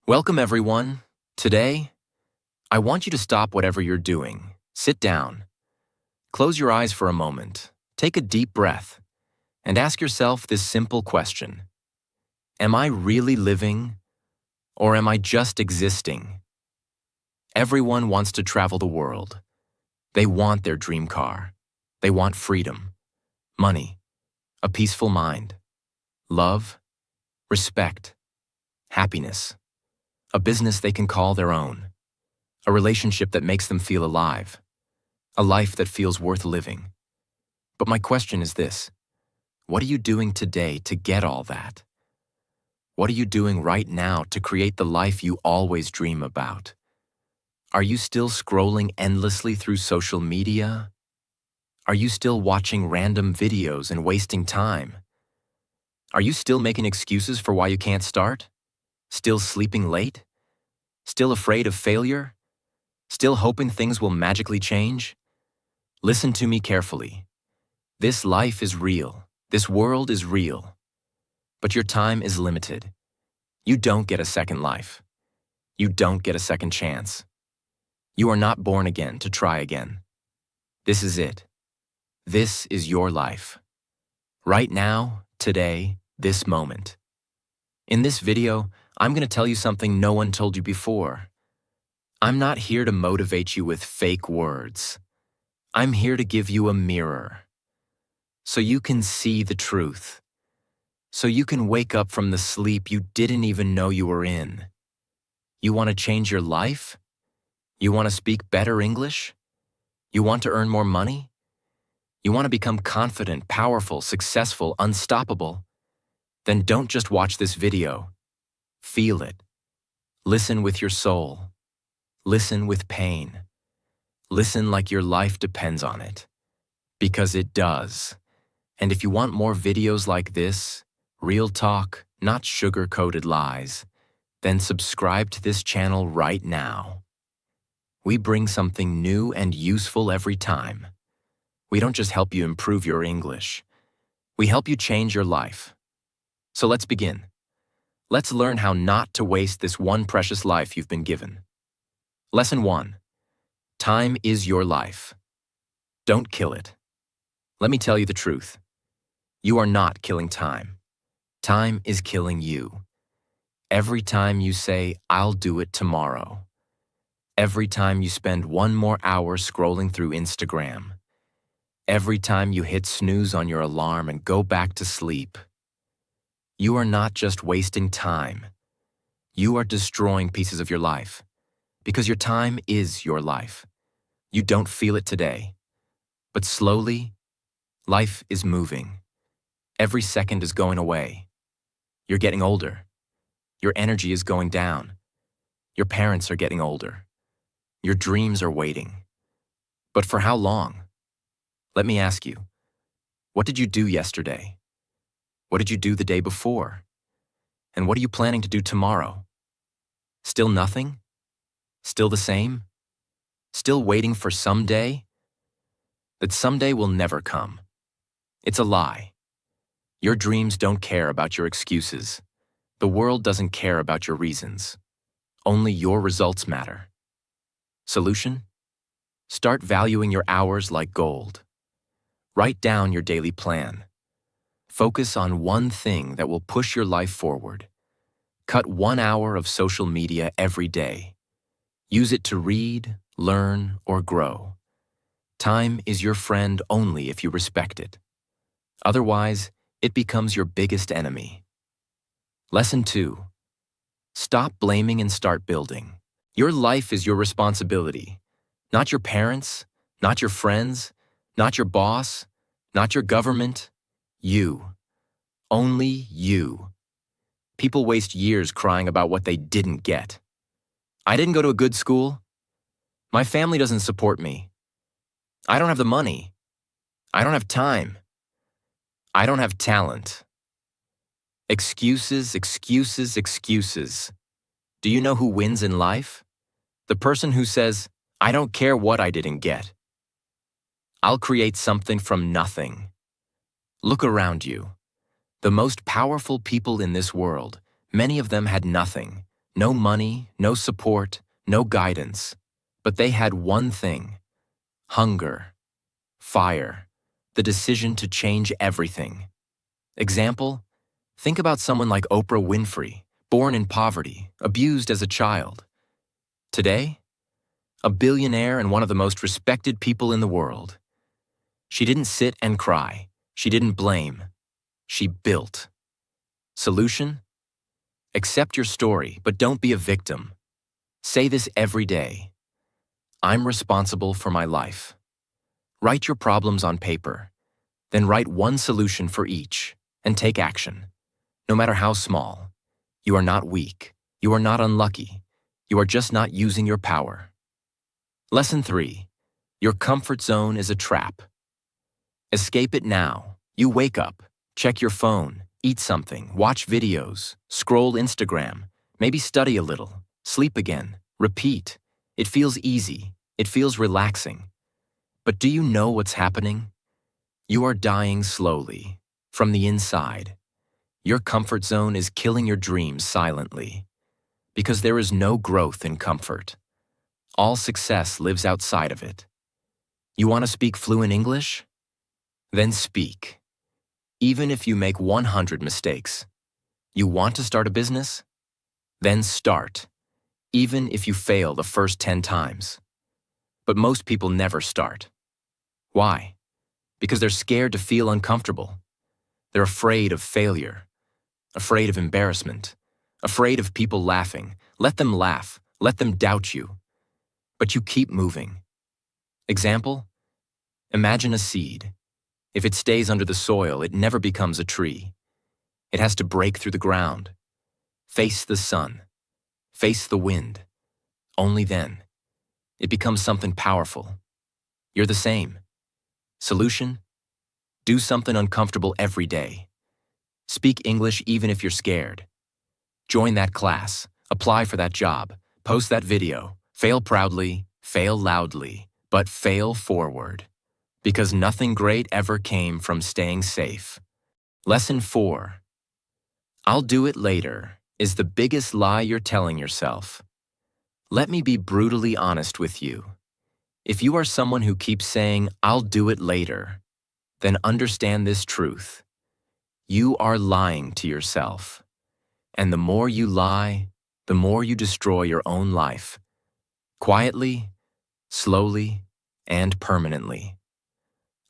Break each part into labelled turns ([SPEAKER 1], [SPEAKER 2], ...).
[SPEAKER 1] Welcome, everyone. Today, I want you to stop whatever you're doing. Sit down. Close your eyes for a moment. Take a deep breath and ask yourself this simple question. Am I really living, or am I just existing? Everyone wants to travel the world. They want their dream car. They want freedom, money, a peaceful mind, love, respect, happiness. A business they can call their own, a relationship that makes them feel alive, a life that feels worth living. But my question is this: what are you doing today to get all that? What are you doing right now to create the life you always dream about? Are you still scrolling endlessly through social media? Are you still watching random videos and wasting time? Are you still making excuses for why you can't start? Still sleeping late? Still afraid of failure? Still hoping things will magically change? Listen to me carefully. This life is real. This world is real. But your time is limited. You don't get a second life. You don't get a second chance. You are not born again to try again. This is it. This is your life. Right now, today, this moment. In this video, I'm going to tell you something no one told you before. I'm not here to motivate you with fake words. I'm here to give you a mirror, so you can see the truth, so you can wake up from the sleep you didn't even know you were in. You want to change your life? You want to speak better English? You want to earn more money? You want to become confident, powerful, successful, unstoppable? Then don't just watch this video. Feel it. Listen with your soul. Listen with pain. Listen like your life depends on it. Because it does. And if you want more videos like this, real talk, not sugar-coated lies, then subscribe to this channel right now. We bring something new and useful every time. We don't just help you improve your English. We help you change your life. So let's begin. Let's learn how not to waste this one precious life you've been given. Lesson 1. Time is your life. Don't kill it. Let me tell you the truth. You are not killing time. Time is killing you. Every time you say, "I'll do it tomorrow." Every time you spend one more hour scrolling through Instagram. Every time you hit snooze on your alarm and go back to sleep. You are not just wasting time. You are destroying pieces of your life, because your time is your life. You don't feel it today, but slowly, life is moving. Every second is going away. You're getting older. Your energy is going down. Your parents are getting older. Your dreams are waiting. But for how long? Let me ask you, what did you do yesterday? What did you do the day before? And what are you planning to do tomorrow? Still nothing? Still the same? Still waiting for someday? That someday will never come. It's a lie. Your dreams don't care about your excuses. The world doesn't care about your reasons. Only your results matter. Solution? Start valuing your hours like gold. Write down your daily plan. Focus on one thing that will push your life forward. Cut 1 hour of social media every day. Use it to read, learn, or grow. Time is your friend only if you respect it. Otherwise, it becomes your biggest enemy. Lesson 2. Stop blaming and start building. Your life is your responsibility. Not your parents, not your friends, not your boss, not your government. You. Only you. People waste years crying about what they didn't get. I didn't go to a good school. My family doesn't support me. I don't have the money. I don't have time. I don't have talent. Excuses, excuses, excuses. Do you know who wins in life? The person who says, "I don't care what I didn't get. I'll create something from nothing." Look around you. The most powerful people in this world, many of them had nothing, No money, no support, no guidance. But they had one thing: hunger, fire, the decision to change everything. Example: think about someone like Oprah Winfrey, born in poverty, abused as a child. Today, a billionaire and one of the most respected people in the world. She didn't sit and cry. She didn't blame. She built. Solution? Accept your story, but don't be a victim. Say this every day: I'm responsible for my life. Write your problems on paper. Then write one solution for each, and take action. No matter how small. You are not weak. You are not unlucky. You are just not using your power. Lesson 3. Your comfort zone is a trap. Escape it now. You wake up, check your phone, eat something, watch videos, scroll Instagram, maybe study a little, sleep again, repeat. It feels easy. It feels relaxing. But do you know what's happening? You are dying slowly, from the inside. Your comfort zone is killing your dreams silently. Because there is no growth in comfort. All success lives outside of it. You want to speak fluent English? Then speak. Even if you make 100 mistakes. You want to start a business? Then start. Even if you fail the first 10 times. But most people never start. Why? Because they're scared to feel uncomfortable. They're afraid of failure. Afraid of embarrassment. Afraid of people laughing. Let them laugh. Let them doubt you. But you keep moving. Example? Imagine a seed. If it stays under the soil, it never becomes a tree. It has to break through the ground. Face the sun. Face the wind. Only then. It becomes something powerful. You're the same. Solution? Do something uncomfortable every day. Speak English even if you're scared. Join that class. Apply for that job. Post that video. Fail proudly, fail loudly, but fail forward. Because nothing great ever came from staying safe. Lesson 4. I'll do it later is the biggest lie you're telling yourself. Let me be brutally honest with you. If you are someone who keeps saying, I'll do it later, then understand this truth. You are lying to yourself. And the more you lie, the more you destroy your own life. Quietly, slowly, and permanently.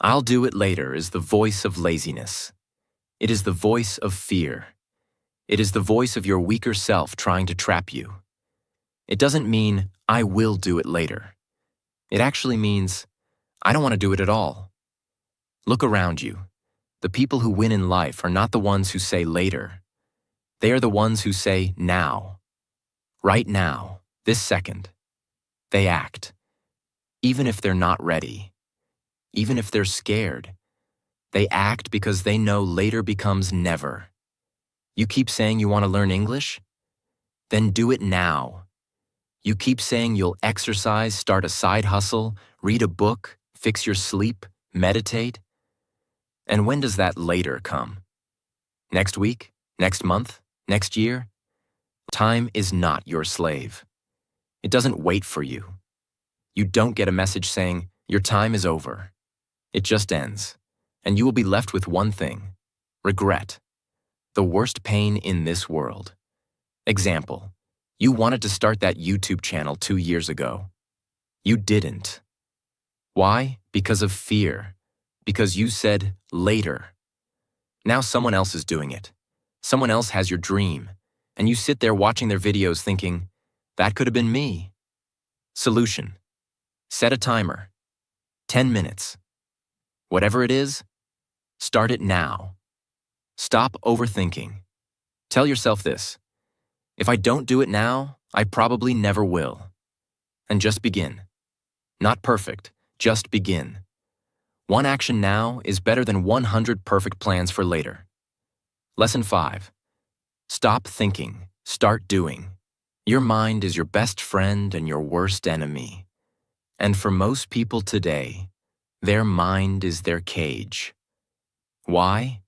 [SPEAKER 1] I'll do it later is the voice of laziness. It is the voice of fear. It is the voice of your weaker self trying to trap you. It doesn't mean, I will do it later. It actually means, I don't want to do it at all. Look around you. The people who win in life are not the ones who say later. They are the ones who say now. Right now, this second. They act. Even if they're not ready. Even if they're scared. They act because they know later becomes never. You keep saying you want to learn English? Then do it now. You keep saying you'll exercise, start a side hustle, read a book, fix your sleep, meditate. And when does that later come? Next week? Next month? Next year? Time is not your slave. It doesn't wait for you. You don't get a message saying, your time is over. It just ends. And you will be left with one thing: regret. The worst pain in this world. Example: you wanted to start that YouTube channel 2 years ago. You didn't. Why? Because of fear. Because you said later. Now someone else is doing it. Someone else has your dream. And you sit there watching their videos thinking, that could have been me. Solution: set a timer. 10 minutes. Whatever it is, start it now. Stop overthinking. Tell yourself this: if I don't do it now, I probably never will. And just begin. Not perfect, just begin. One action now is better than 100 perfect plans for later. Lesson 5. Stop thinking, start doing. Your mind is your best friend and your worst enemy. And for most people today, their mind is their cage. Why?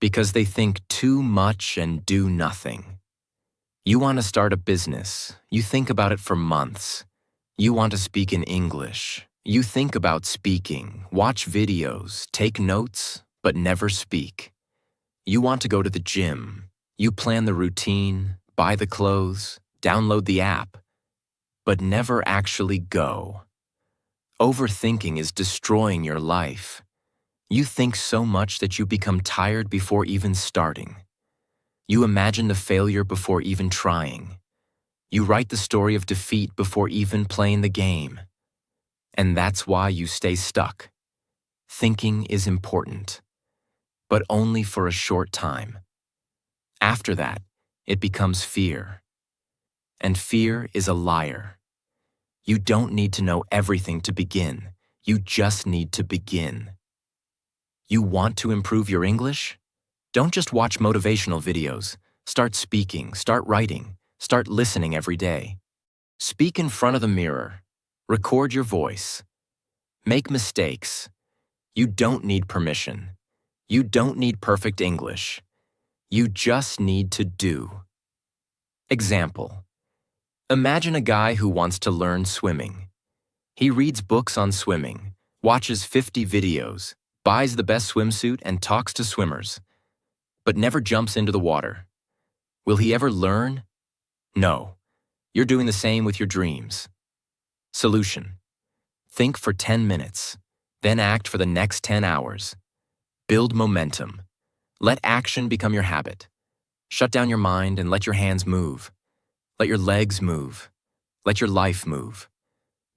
[SPEAKER 1] Because they think too much and do nothing. You want to start a business. You think about it for months. You want to speak in English. You think about speaking, watch videos, take notes, but never speak. You want to go to the gym. You plan the routine, buy the clothes, download the app, but never actually go. Overthinking is destroying your life. You think so much that you become tired before even starting. You imagine the failure before even trying. You write the story of defeat before even playing the game. And that's why you stay stuck. Thinking is important, but only for a short time. After that, it becomes fear. And fear is a liar. You don't need to know everything to begin. You just need to begin. You want to improve your English? Don't just watch motivational videos. Start speaking, start writing, start listening every day. Speak in front of the mirror. Record your voice. Make mistakes. You don't need permission. You don't need perfect English. You just need to do. Example. Imagine a guy who wants to learn swimming. He reads books on swimming, watches 50 videos, buys the best swimsuit and talks to swimmers, but never jumps into the water. Will he ever learn? No. You're doing the same with your dreams. Solution. Think for 10 minutes, then act for the next 10 hours. Build momentum. Let action become your habit. Shut down your mind and let your hands move. Let your legs move. Let your life move.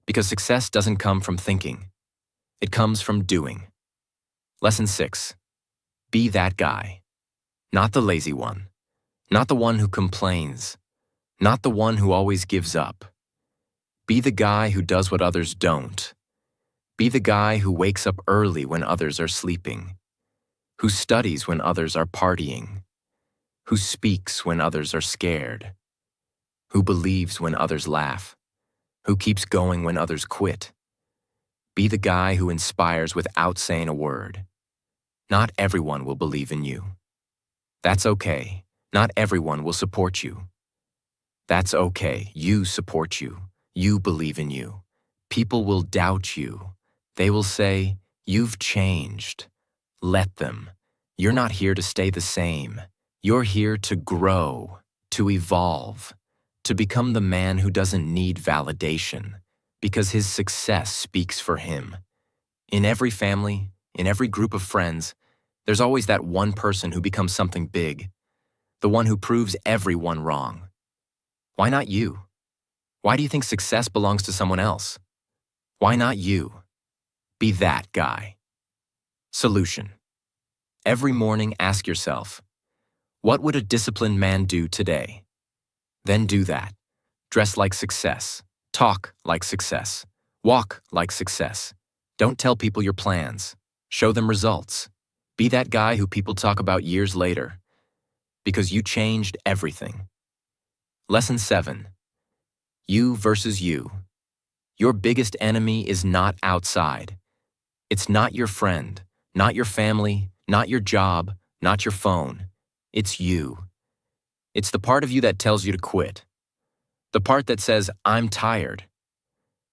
[SPEAKER 1] Because success doesn't come from thinking. It comes from doing. Lesson 6. Be that guy. Not the lazy one. Not the one who complains. Not the one who always gives up. Be the guy who does what others don't. Be the guy who wakes up early when others are sleeping. Who studies when others are partying. Who speaks when others are scared. Who believes when others laugh. Who keeps going when others quit. Be the guy who inspires without saying a word. Not everyone will believe in you. That's okay. Not everyone will support you. That's okay. You support you. You believe in you. People will doubt you. They will say, "You've changed." Let them. You're not here to stay the same. You're here to grow, to evolve, to become the man who doesn't need validation, because his success speaks for him. In every family, in every group of friends, there's always that one person who becomes something big, the one who proves everyone wrong. Why not you? Why do you think success belongs to someone else? Why not you? Be that guy. Solution. Every morning ask yourself, what would a disciplined man do today? Then do that. Dress like success. Talk like success. Walk like success. Don't tell people your plans. Show them results. Be that guy who people talk about years later. Because you changed everything. Lesson 7. You versus you. Your biggest enemy is not outside. It's not your friend, not your family, not your job, not your phone. It's you. It's the part of you that tells you to quit. The part that says, "I'm tired."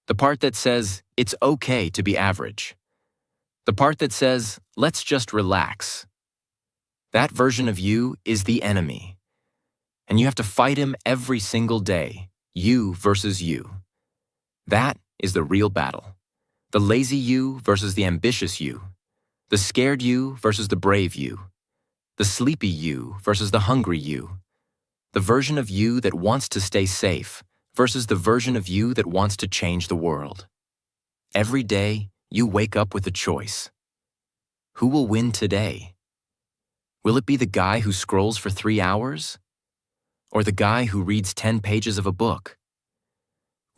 [SPEAKER 1] The part that says, "It's okay to be average." The part that says, "Let's just relax." That version of you is the enemy. And you have to fight him every single day, you versus you. That is the real battle. The lazy you versus the ambitious you. The scared you versus the brave you. The sleepy you versus the hungry you. The version of you that wants to stay safe versus the version of you that wants to change the world. Every day, you wake up with a choice. Who will win today? Will it be the guy who scrolls for 3 hours? Or the guy who reads 10 pages of a book?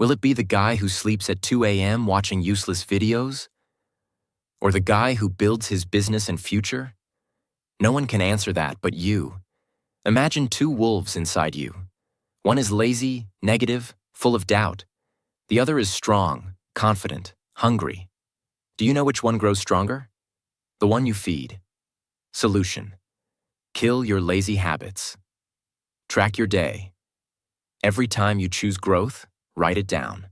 [SPEAKER 1] Will it be the guy who sleeps at 2 a.m. watching useless videos? Or the guy who builds his business and future? No one can answer that but you. Imagine 2 wolves inside you. One is lazy, negative, full of doubt. The other is strong, confident, hungry. Do you know which one grows stronger? The one you feed. Solution. Kill your lazy habits. Track your day. Every time you choose growth, write it down.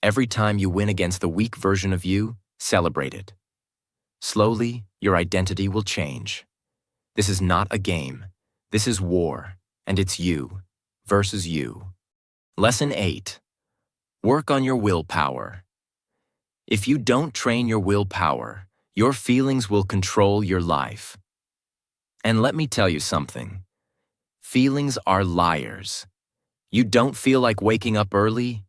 [SPEAKER 1] Every time you win against the weak version of you, celebrate it. Slowly, your identity will change. This is not a game. This is war, and it's you versus you. Lesson 8. Work on your willpower. If you don't train your willpower, your feelings will control your life. And let me tell you something. Feelings are liars. You don't feel like waking up early?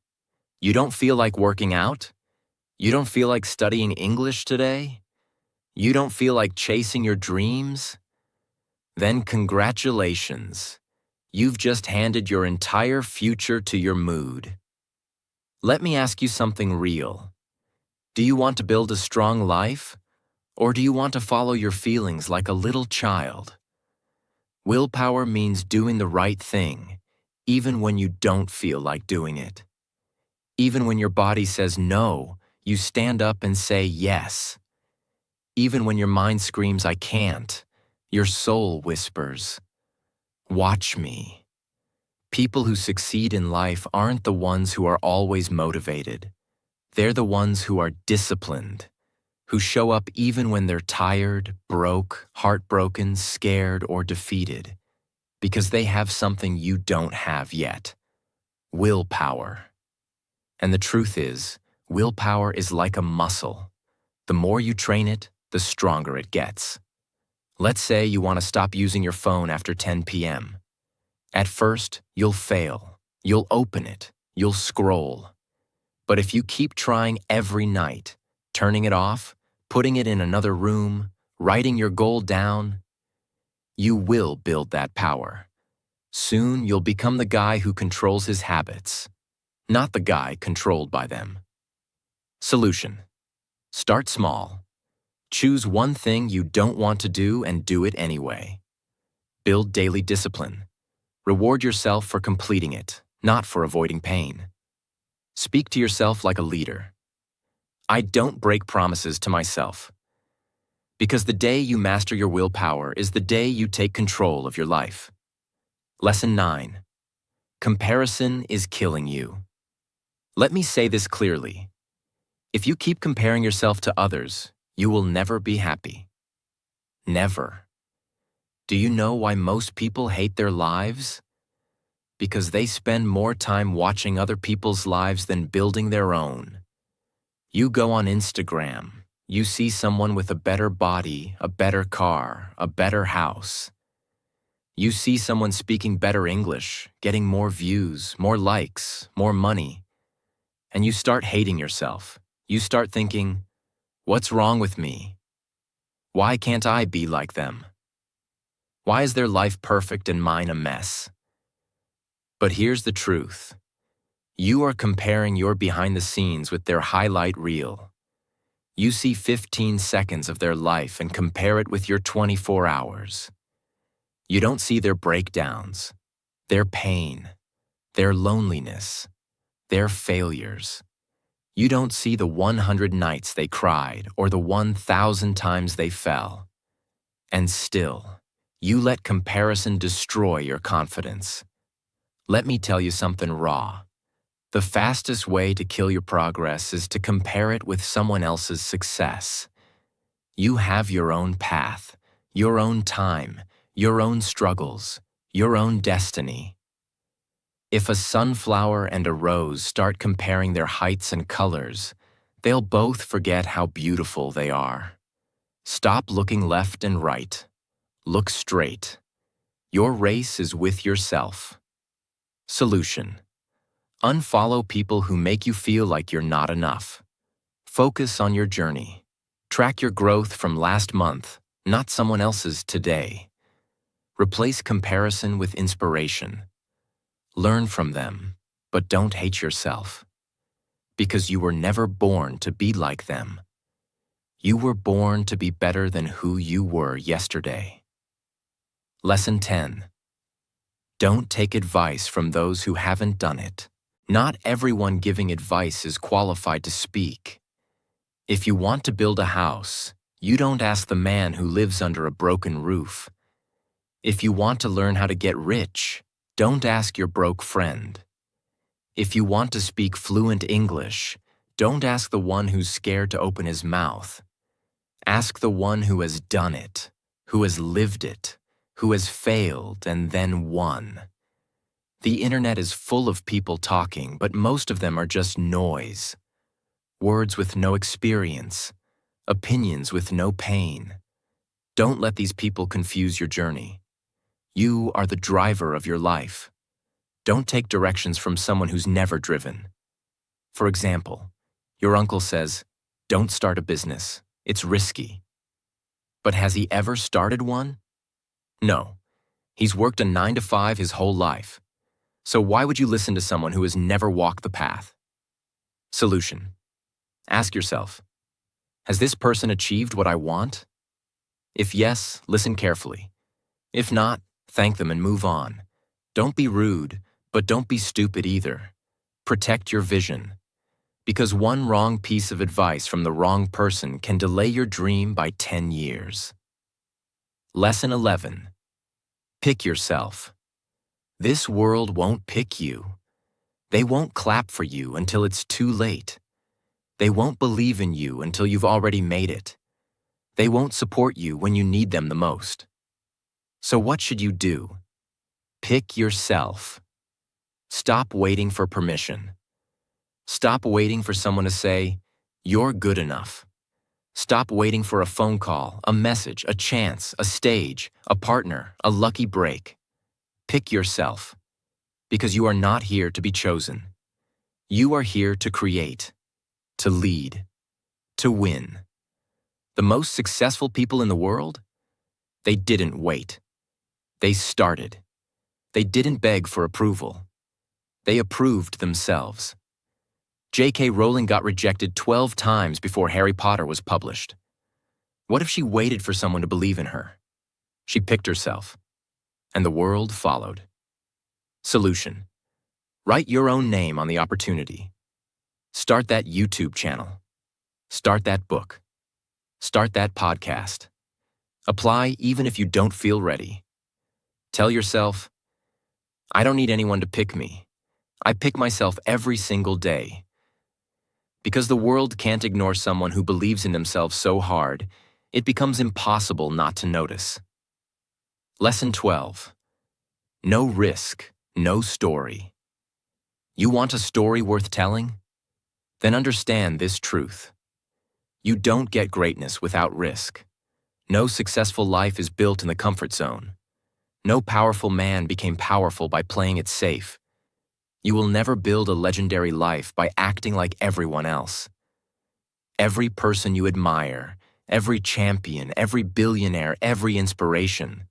[SPEAKER 1] You don't feel like working out? You don't feel like studying English today? You don't feel like chasing your dreams? Then congratulations. You've just handed your entire future to your mood. Let me ask you something real. Do you want to build a strong life? Or do you want to follow your feelings like a little child? Willpower means doing the right thing, even when you don't feel like doing it. Even when your body says no, you stand up and say yes. Even when your mind screams, I can't, your soul whispers, watch me. People who succeed in life aren't the ones who are always motivated. They're the ones who are disciplined, who show up even when they're tired, broke, heartbroken, scared, or defeated, because they have something you don't have yet: willpower. And the truth is, willpower is like a muscle. The more you train it, the stronger it gets. Let's say you want to stop using your phone after 10 p.m. At first, you'll fail. You'll open it. You'll scroll. But if you keep trying every night, turning it off, putting it in another room, writing your goal down, you will build that power. Soon, you'll become the guy who controls his habits, not the guy controlled by them. Solution: start small. Choose one thing you don't want to do and do it anyway. Build daily discipline. Reward yourself for completing it, not for avoiding pain. Speak to yourself like a leader. I don't break promises to myself. Because the day you master your willpower is the day you take control of your life. Lesson 9. Comparison is killing you. Let me say this clearly. If you keep comparing yourself to others, you will never be happy. Never. Do you know why most people hate their lives? Because they spend more time watching other people's lives than building their own. You go on Instagram, you see someone with a better body, a better car, a better house. You see someone speaking better English, getting more views, more likes, more money. And you start hating yourself. You start thinking, what's wrong with me? Why can't I be like them? Why is their life perfect and mine a mess? But here's the truth. You are comparing your behind the scenes with their highlight reel. You see 15 seconds of their life and compare it with your 24 hours. You don't see their breakdowns, their pain, their loneliness, their failures. You don't see the 100 nights they cried or the 1,000 times they fell. And still, you let comparison destroy your confidence. Let me tell you something raw. The fastest way to kill your progress is to compare it with someone else's success. You have your own path, your own time, your own struggles, your own destiny. If a sunflower and a rose start comparing their heights and colors, they'll both forget how beautiful they are. Stop looking left and right. Look straight. Your race is with yourself. Solution: unfollow people who make you feel like you're not enough. Focus on your journey. Track your growth from last month, not someone else's today. Replace comparison with inspiration. Learn from them, but don't hate yourself. Because you were never born to be like them. You were born to be better than who you were yesterday. Lesson 10. Don't take advice from those who haven't done it. Not everyone giving advice is qualified to speak. If you want to build a house, you don't ask the man who lives under a broken roof. If you want to learn how to get rich, Don't ask your broke friend. If you want to speak fluent English, don't ask the one who's scared to open his mouth. Ask the one who has done it, who has lived it, who has failed and then won. The internet is full of people talking, but most of them are just noise. Words with no experience, opinions with no pain. Don't let these people confuse your journey. You are the driver of your life. Don't take directions from someone who's never driven. For example, your uncle says, "Don't start a business. It's risky." But has he ever started one? No. He's worked a 9-to-5 his whole life. So why would you listen to someone who has never walked the path? Solution. Ask yourself, has this person achieved what I want? If yes, listen carefully. If not, thank them and move on. Don't be rude, but don't be stupid either. Protect your vision. Because one wrong piece of advice from the wrong person can delay your dream by 10 years. Lesson 11. Pick yourself. This world won't pick you. They won't clap for you until it's too late. They won't believe in you until you've already made it. They won't support you when you need them the most. So what should you do? Pick yourself. Stop waiting for permission. Stop waiting for someone to say, "You're good enough." Stop waiting for a phone call, a message, a chance, a stage, a partner, a lucky break. Pick yourself, because you are not here to be chosen. You are here to create, to lead, to win. The most successful people in the world? They didn't wait. They started. They didn't beg for approval. They approved themselves. J.K. Rowling got rejected 12 times before Harry Potter was published. What if she waited for someone to believe in her? She picked herself, and the world followed. Solution. Write your own name on the opportunity. Start that YouTube channel. Start that book. Start that podcast. Apply even if you don't feel ready. Tell yourself, I don't need anyone to pick me. I pick myself every single day. Because the world can't ignore someone who believes in themselves so hard, it becomes impossible not to notice. Lesson 12. No risk, no story. You want a story worth telling? Then understand this truth. You don't get greatness without risk. No successful life is built in the comfort zone. No powerful man became powerful by playing it safe. You will never build a legendary life by acting like everyone else. Every person you admire, every champion, every billionaire, every inspiration,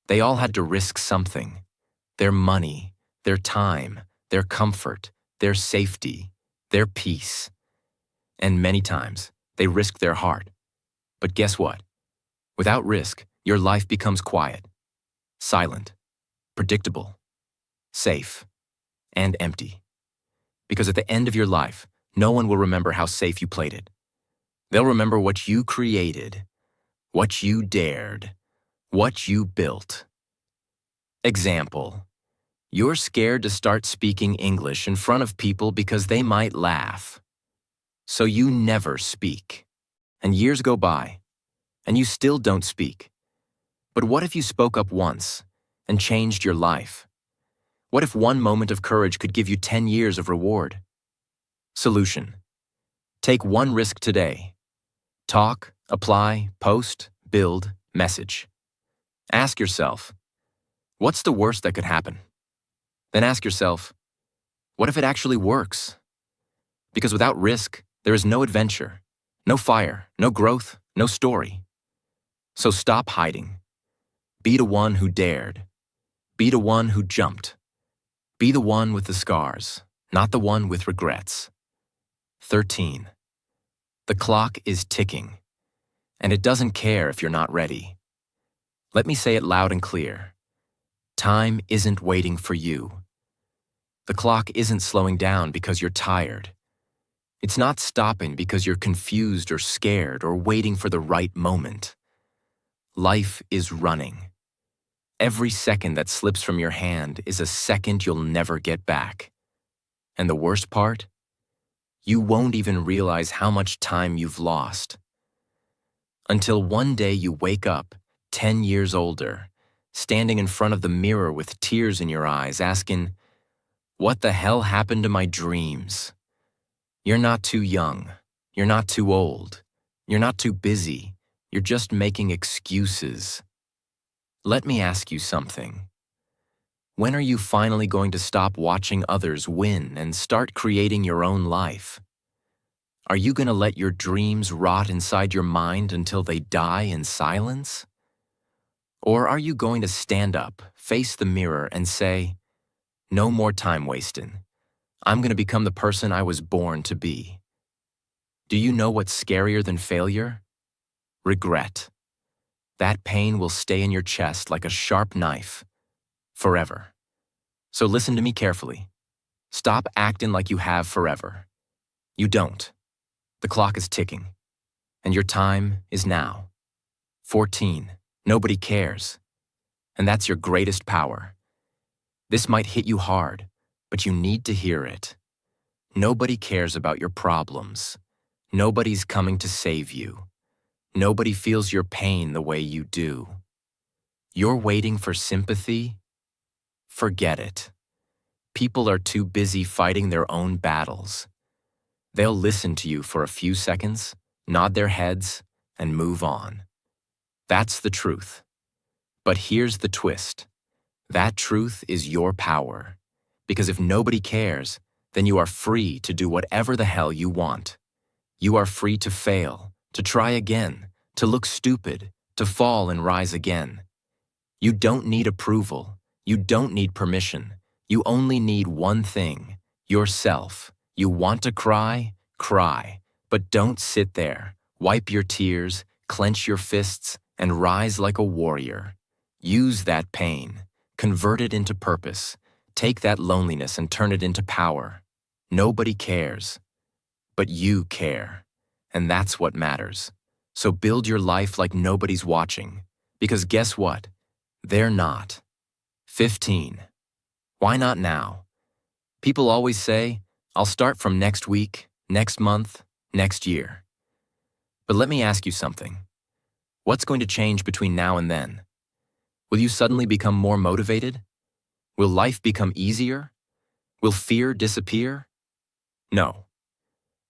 [SPEAKER 1] they all had to risk something. Their money, their time, their comfort, their safety, their peace. And many times, they risked their heart. But guess what? Without risk, your life becomes quiet, silent, predictable, safe, and empty. Because at the end of your life, no one will remember how safe you played it. They'll remember what you created, what you dared, what you built. Example. You're scared to start speaking English in front of people because they might laugh. So you never speak. And years go by, and you still don't speak. But what if you spoke up once and changed your life? What if one moment of courage could give you 10 years of reward? Solution. Take one risk today. Talk, apply, post, build, message. Ask yourself, what's the worst that could happen? Then ask yourself, what if it actually works? Because without risk, there is no adventure, no fire, no growth, no story. So stop hiding. Be the one who dared. Be the one who jumped. Be the one with the scars, not the one with regrets. 13. The clock is ticking, and it doesn't care if you're not ready. Let me say it loud and clear. Time isn't waiting for you. The clock isn't slowing down because you're tired. It's not stopping because you're confused or scared or waiting for the right moment. Life is running. Every second that slips from your hand is a second you'll never get back. And the worst part? You won't even realize how much time you've lost. Until one day you wake up, 10 years older, standing in front of the mirror with tears in your eyes, asking, "What the hell happened to my dreams?" You're not too young. You're not too old. You're not too busy. You're just making excuses. Let me ask you something. When are you finally going to stop watching others win and start creating your own life? Are you going to let your dreams rot inside your mind until they die in silence? Or are you going to stand up, face the mirror, and say, "No more time wasting. I'm going to become the person I was born to be"? Do you know what's scarier than failure? Regret. That pain will stay in your chest like a sharp knife, forever. So listen to me carefully. Stop acting like you have forever. You don't. The clock is ticking, and your time is now. 14. Nobody cares. And that's your greatest power. This might hit you hard, but you need to hear it. Nobody cares about your problems. Nobody's coming to save you. Nobody feels your pain the way you do. You're waiting for sympathy? Forget it. People are too busy fighting their own battles. They'll listen to you for a few seconds, nod their heads, and move on. That's the truth. But here's the twist. That truth is your power. Because if nobody cares, then you are free to do whatever the hell you want. You are free to fail, to try again, to look stupid, to fall and rise again. You don't need approval. You don't need permission. You only need one thing, yourself. You want to cry? Cry. But don't sit there. Wipe your tears, clench your fists, and rise like a warrior. Use that pain. Convert it into purpose. Take that loneliness and turn it into power. Nobody cares. But you care. And that's what matters. So build your life like nobody's watching. Because guess what? They're not. 15. Why not now? People always say, "I'll start from next week, next month, next year." But let me ask you something. What's going to change between now and then? Will you suddenly become more motivated? Will life become easier? Will fear disappear? No.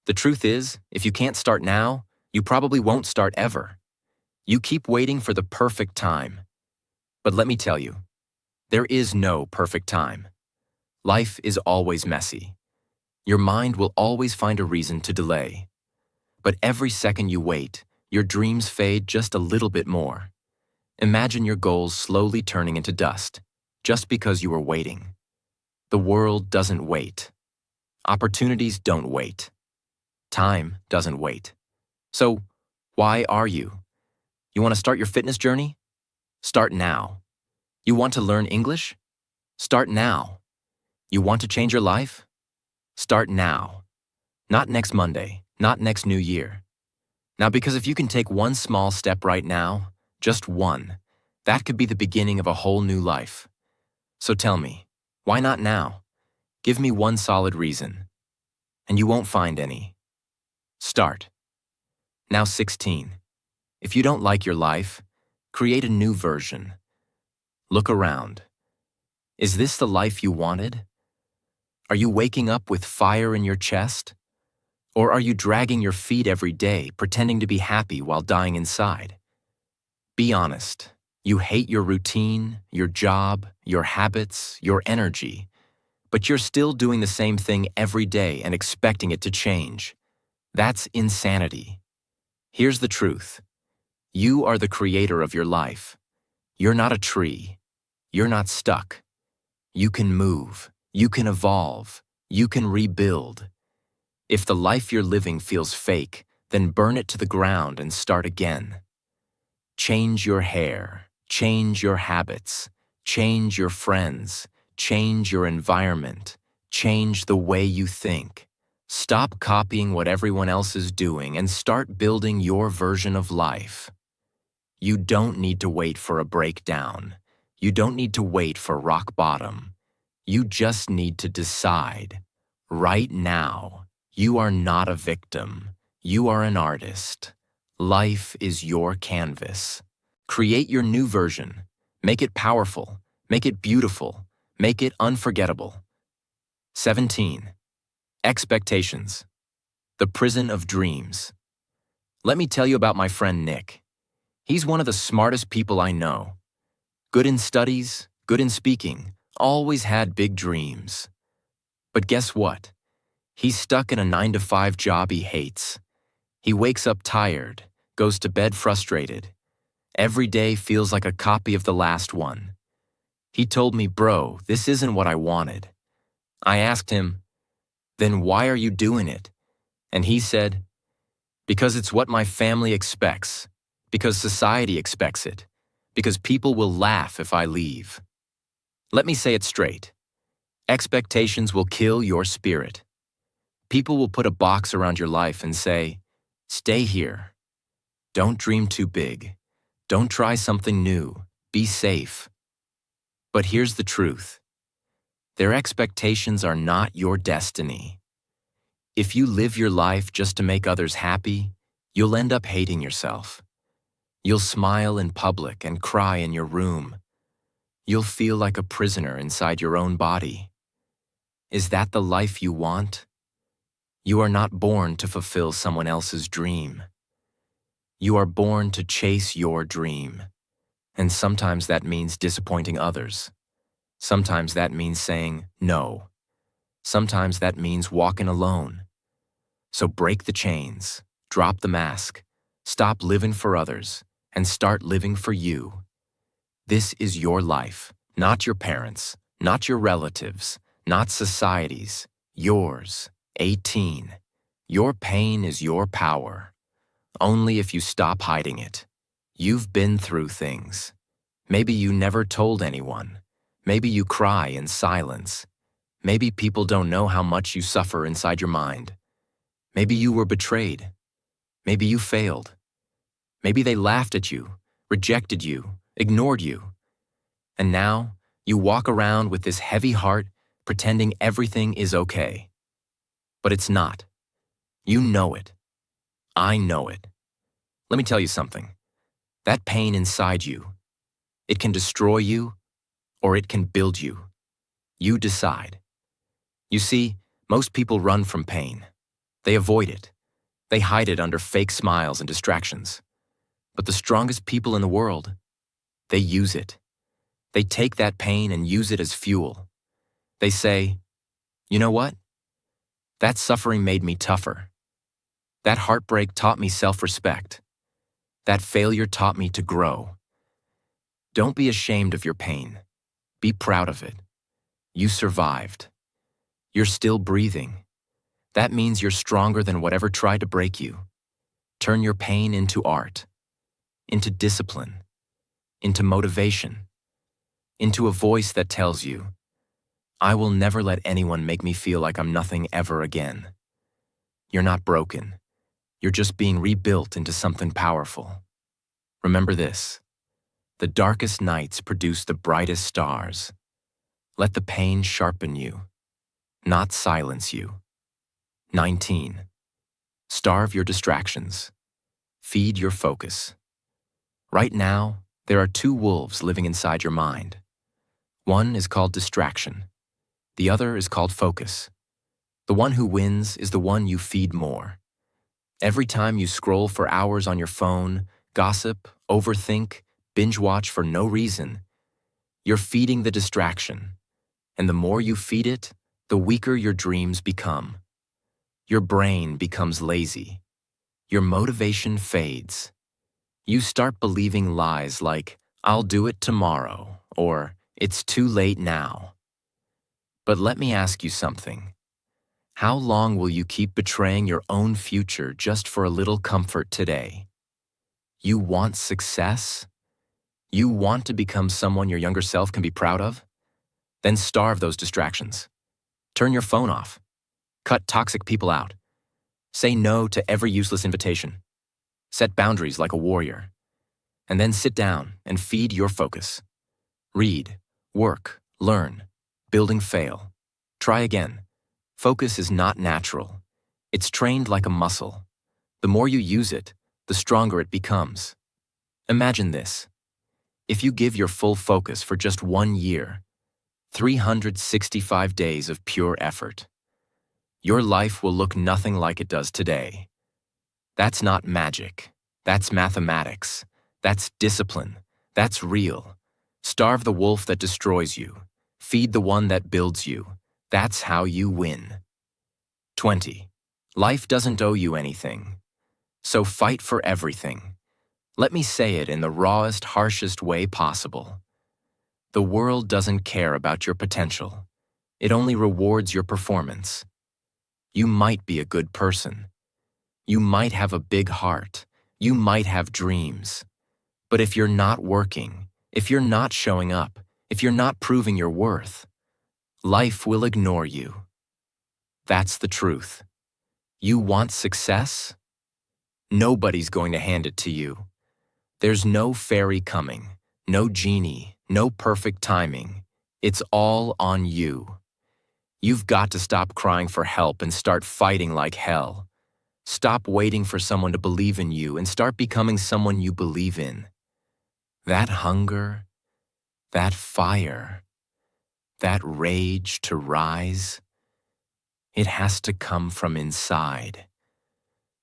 [SPEAKER 1] The truth is, if you can't start now, you probably won't start ever. You keep waiting for the perfect time. But let me tell you, there is no perfect time. Life is always messy. Your mind will always find a reason to delay. But every second you wait, your dreams fade just a little bit more. Imagine your goals slowly turning into dust, just because you were waiting. The world doesn't wait. Opportunities don't wait. Time doesn't wait. So, why are you? You want to start your fitness journey? Start now. You want to learn English? Start now. You want to change your life? Start now. Not next Monday, not next New Year. Now, because if you can take one small step right now, just one, that could be the beginning of a whole new life. So tell me, why not now? Give me one solid reason. And you won't find any. Start. Now 16. If you don't like your life, create a new version. Look around. Is this the life you wanted? Are you waking up with fire in your chest? Or are you dragging your feet every day, pretending to be happy while dying inside? Be honest. You hate your routine, your job, your habits, your energy, but you're still doing the same thing every day and expecting it to change. That's insanity. Here's the truth. You are the creator of your life. You're not a tree. You're not stuck. You can move. You can evolve. You can rebuild. If the life you're living feels fake, then burn it to the ground and start again. Change your hair. Change your habits. Change your friends. Change your environment. Change the way you think. Stop copying what everyone else is doing and start building your version of life. You don't need to wait for a breakdown. You don't need to wait for rock bottom. You just need to decide. Right now, you are not a victim. You are an artist. Life is your canvas. Create your new version. Make it powerful. Make it beautiful. Make it unforgettable. 17. Expectations. The prison of dreams. Let me tell you about my friend Nick. He's one of the smartest people I know. Good in studies, good in speaking, always had big dreams. But guess what? He's stuck in a 9-to-5 job he hates. He wakes up tired, goes to bed frustrated. Every day feels like a copy of the last one. He told me, "Bro, this isn't what I wanted." I asked him, "Then why are you doing it?" And he said, "Because it's what my family expects, because society expects it, because people will laugh if I leave." Let me say it straight. Expectations will kill your spirit. People will put a box around your life and say, "Stay here. Don't dream too big. Don't try something new. Be safe." But here's the truth. Their expectations are not your destiny. If you live your life just to make others happy, you'll end up hating yourself. You'll smile in public and cry in your room. You'll feel like a prisoner inside your own body. Is that the life you want? You are not born to fulfill someone else's dream. You are born to chase your dream. And sometimes that means disappointing others. Sometimes that means saying no. Sometimes that means walking alone. So break the chains, drop the mask, stop living for others, and start living for you. This is your life, not your parents', not your relatives', not society's, yours. 18. Your pain is your power. Only if you stop hiding it. You've been through things. Maybe you never told anyone. Maybe you cry in silence. Maybe people don't know how much you suffer inside your mind. Maybe you were betrayed. Maybe you failed. Maybe they laughed at you, rejected you, ignored you. And now you walk around with this heavy heart, pretending everything is okay. But it's not. You know it. I know it. Let me tell you something. That pain inside you, it can destroy you or it can build you. You decide. You see, most people run from pain. They avoid it. They hide it under fake smiles and distractions. But the strongest people in the world, they use it. They take that pain and use it as fuel. They say, "You know what? That suffering made me tougher. That heartbreak taught me self-respect. That failure taught me to grow." Don't be ashamed of your pain. Be proud of it. You survived. You're still breathing. That means you're stronger than whatever tried to break you. Turn your pain into art, into discipline, into motivation, into a voice that tells you, "I will never let anyone make me feel like I'm nothing ever again." You're not broken. You're just being rebuilt into something powerful. Remember this. The darkest nights produce the brightest stars. Let the pain sharpen you, not silence you. 19. Starve your distractions. Feed your focus. Right now, there are two wolves living inside your mind. One is called distraction. The other is called focus. The one who wins is the one you feed more. Every time you scroll for hours on your phone, gossip, overthink, binge watch for no reason, you're feeding the distraction. And the more you feed it, the weaker your dreams become. Your brain becomes lazy. Your motivation fades. You start believing lies like, "I'll do it tomorrow," or "It's too late now." But let me ask you something. How long will you keep betraying your own future just for a little comfort today? You want success? You want to become someone your younger self can be proud of? Then starve those distractions. Turn your phone off. Cut toxic people out. Say no to every useless invitation. Set boundaries like a warrior. And then sit down and feed your focus. Read, work, learn, building fail. Try again. Focus is not natural. It's trained like a muscle. The more you use it, the stronger it becomes. Imagine this. If you give your full focus for just 1 year, 365 days of pure effort, your life will look nothing like it does today. That's not magic. That's mathematics. That's discipline. That's real. Starve the wolf that destroys you. Feed the one that builds you. That's how you win. 20. Life doesn't owe you anything. So fight for everything. Let me say it in the rawest, harshest way possible. The world doesn't care about your potential. It only rewards your performance. You might be a good person. You might have a big heart. You might have dreams. But if you're not working, if you're not showing up, if you're not proving your worth, life will ignore you. That's the truth. You want success? Nobody's going to hand it to you. There's no fairy coming, no genie, no perfect timing. It's all on you. You've got to stop crying for help and start fighting like hell. Stop waiting for someone to believe in you and start becoming someone you believe in. That hunger, that fire, that rage to rise, it has to come from inside.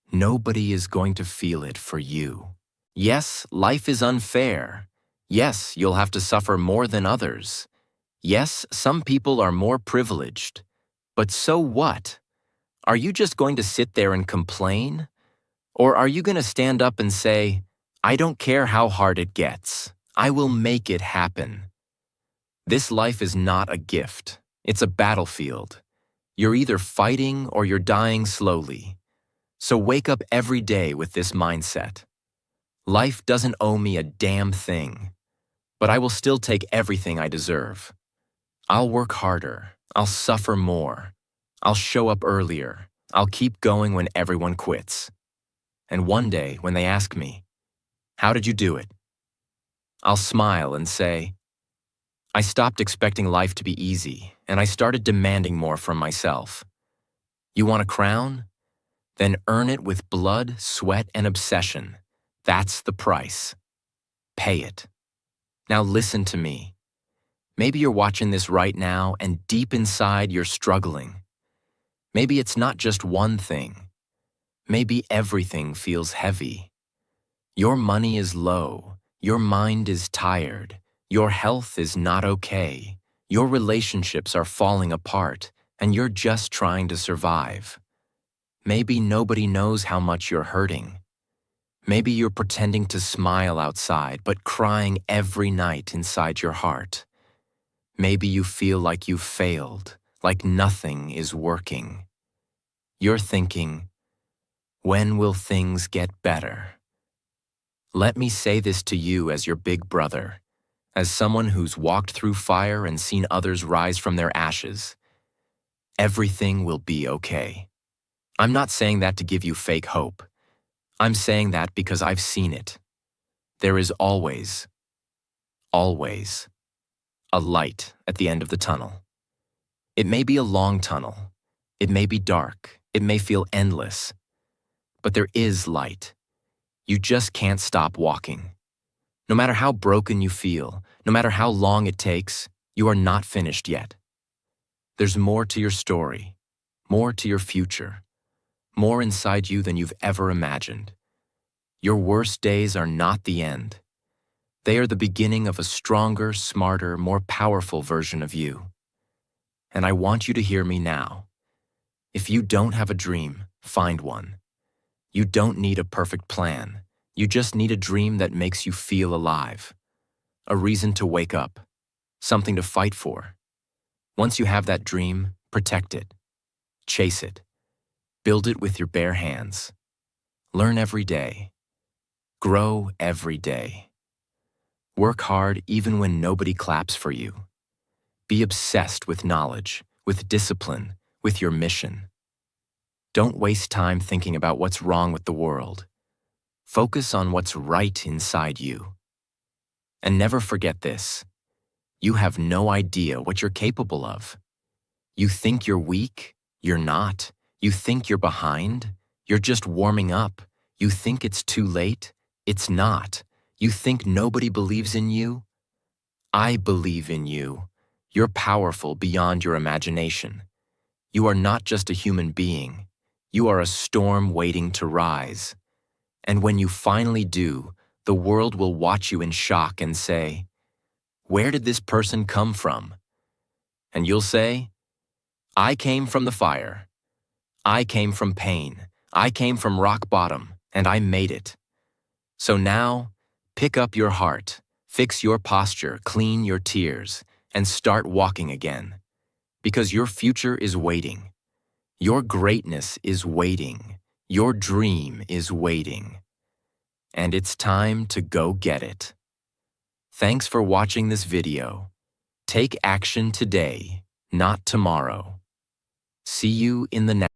[SPEAKER 1] Nobody is going to feel it for you. Yes, life is unfair. Yes, you'll have to suffer more than others. Yes, some people are more privileged. But so what? Are you just going to sit there and complain? Or are you going to stand up and say, I don't care how hard it gets. I will make it happen. This life is not a gift. It's a battlefield. You're either fighting or you're dying slowly. So wake up every day with this mindset. Life doesn't owe me a damn thing, but I will still take everything I deserve. I'll work harder. I'll suffer more. I'll show up earlier. I'll keep going when everyone quits. And one day, when they ask me, how did you do it? I'll smile and say, I stopped expecting life to be easy, and I started demanding more from myself. You want a crown? Then earn it with blood, sweat, and obsession. That's the price. Pay it. Now listen to me. Maybe you're watching this right now, and deep inside you're struggling. Maybe it's not just one thing. Maybe everything feels heavy. Your money is low. Your mind is tired. Your health is not okay. Your relationships are falling apart, and you're just trying to survive. Maybe nobody knows how much you're hurting. Maybe you're pretending to smile outside, but crying every night inside your heart. Maybe you feel like you've failed, like nothing is working. You're thinking, when will things get better? Let me say this to you as your big brother, as someone who's walked through fire and seen others rise from their ashes. Everything will be okay. I'm not saying that to give you fake hope. I'm saying that because I've seen it. There is always a light at the end of the tunnel. It may be a long tunnel. It may be dark. It may feel endless. But there is light. You just can't stop walking. No matter how broken you feel, no matter how long it takes, you are not finished yet. There's more to your story, more to your future, more inside you than you've ever imagined. Your worst days are not the end. They are the beginning of a stronger, smarter, more powerful version of you. And I want you to hear me now. If you don't have a dream, find one. You don't need a perfect plan. You just need a dream that makes you feel alive. A reason to wake up. Something to fight for. Once you have that dream, protect it. Chase it. Build it with your bare hands. Learn every day. Grow every day. Work hard even when nobody claps for you. Be obsessed with knowledge, with discipline, with your mission. Don't waste time thinking about what's wrong with the world. Focus on what's right inside you. And never forget this. You have no idea what you're capable of. You think you're weak? You're not. You think you're behind? You're just warming up. You think it's too late? It's not. You think nobody believes in you? I believe in you. You're powerful beyond your imagination. You are not just a human being. You are a storm waiting to rise. And when you finally do, the world will watch you in shock and say, "Where did this person come from?" And you'll say, "I came from the fire. I came from pain. I came from rock bottom, and I made it." So now, pick up your heart, fix your posture, clean your tears, and start walking again. Because your future is waiting. Your greatness is waiting. Your dream is waiting. And it's time to go get it. Thanks for watching this video. Take action today, not tomorrow. See you in the next